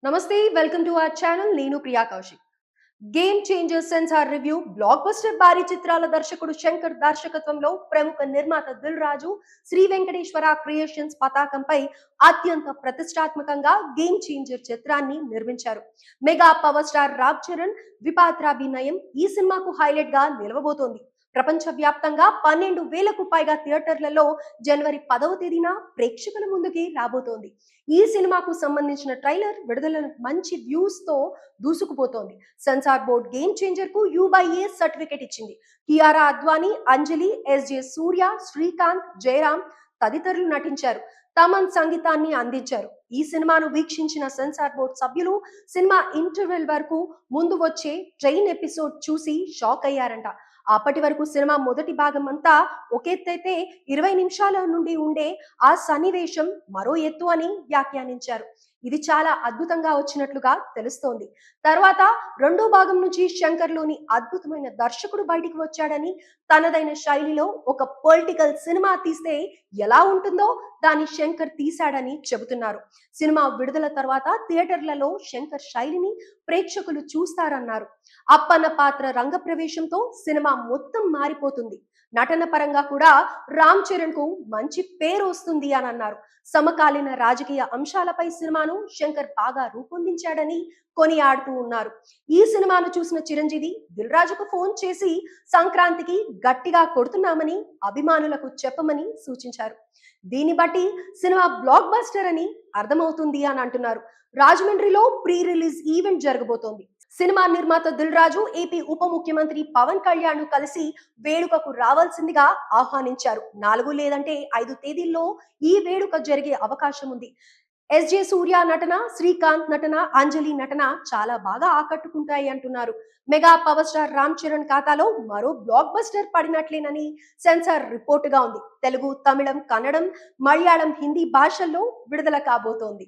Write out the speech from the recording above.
నమస్తే welcome to our channel నేను Priya Kaushik. Game changer censor review blockbuster భారీ చిత్రాల దర్శకుడు శంకర్ దర్శకత్వంలో ప్రముఖ నిర్మాత దిల్ రాజు శ్రీ వెంకటేశ్వర క్రియేషన్స్ పతాకంపై అత్యంత ప్రతిష్టాత్మకంగా గేమ్ చేంజర్ చిత్రాన్ని నిర్మించారు. Mega power star Ram Charan ద్విపాత్రాభినయం ఈ సినిమాకు హైలైట్ గా నిలవబోతోంది. ప్రపంచవ్యాప్తంగా 12,000కు పైగా థియేటర్లలో జనవరి 10వ తేదీన ప్రేక్షకుల ముందుకి రాబోతోంది. ఈ సినిమాకు సంబంధించిన ట్రైలర్ విడుదల మంచి వ్యూస్ తో దూసుకుపోతోంది. సెన్సార్ బోర్డ్ గేమ్ చేంజర్ కు యూ/ఏ సర్టిఫికెట్ ఇచ్చింది. కియారా అద్వానీ, అంజలి, ఎస్జే సూర్య, శ్రీకాంత్, జయరాం తదితరులు నటించారు. తమన్ సంగీతాన్ని అందించారు. ఈ సినిమాను వీక్షించిన సెన్సార్ బోర్డ్ సభ్యులు సినిమా ఇంటర్వెల్ వరకు ముందు వచ్చే ట్రైన్ ఎపిసోడ్ చూసి షాక్ అయ్యారంట. అప్పటి వరకు సినిమా మొదటి భాగం అంతా ఒక ఎత్తైతే 20 నిమిషాల నుండి ఉండే ఆ సన్నివేశం మరో ఎత్తు అని వ్యాఖ్యానించారు. ఇది చాలా అద్భుతంగా వచ్చినట్లుగా తెలుస్తోంది. తర్వాత రెండో భాగం నుంచి శంకర్లోని అద్భుతమైన దర్శకుడు బయటికి వచ్చాడని, తనదైన శైలిలో ఒక పొలిటికల్ సినిమా తీస్తే ఎలా ఉంటుందో దాన్ని శంకర్ తీశాడని చెబుతున్నారు. సినిమా విడుదల తర్వాత థియేటర్లలో శంకర్ శైలిని ప్రేక్షకులు చూస్తారన్నారు. అప్పన్న పాత్ర రంగ ప్రవేశంతో సినిమా మొత్తం మారిపోతుంది. నటన పరంగా కూడా రామ్ చరణ్ కు మంచి పేరు వస్తుంది అని అన్నారు. సమకాలీన రాజకీయ అంశాలపై సినిమాను శంకర్ బాగా రూపొందించాడని కొనియాడుతూ ఉన్నారు. ఈ సినిమాను చూసిన చిరంజీవి దిల్ రాజుకు ఫోన్ చేసి సంక్రాంతికి గట్టిగా కొడుతున్నామని అభిమానులకు చెప్పమని సూచించారు. దీన్ని బట్టి సినిమా బ్లాక్ బస్టర్ అని అర్థమవుతుంది అని అంటున్నారు. రాజమండ్రిలో ప్రీ రిలీజ్ ఈవెంట్ జరగబోతోంది. సినిమా నిర్మాత దిల్ రాజు ఏపీ ఉప ముఖ్యమంత్రి పవన్ కళ్యాణ్ ను కలిసి వేడుకకు రావాల్సిందిగా ఆహ్వానించారు. 4 లేదంటే 5 తేదీల్లో ఈ వేడుక జరిగే అవకాశం ఉంది. ఎస్జే సూర్య నటన, శ్రీకాంత్ నటన, అంజలి నటన చాలా బాగా ఆకట్టుకుంటాయి అంటున్నారు. Mega power star Ram Charan ఖాతాలో మరో బ్లాక్ బస్టర్ పడినట్లేనని సెన్సార్ రిపోర్టుగా ఉంది. తెలుగు, తమిళం, కన్నడం, మలయాళం, హిందీ భాషల్లో విడుదల కాబోతోంది.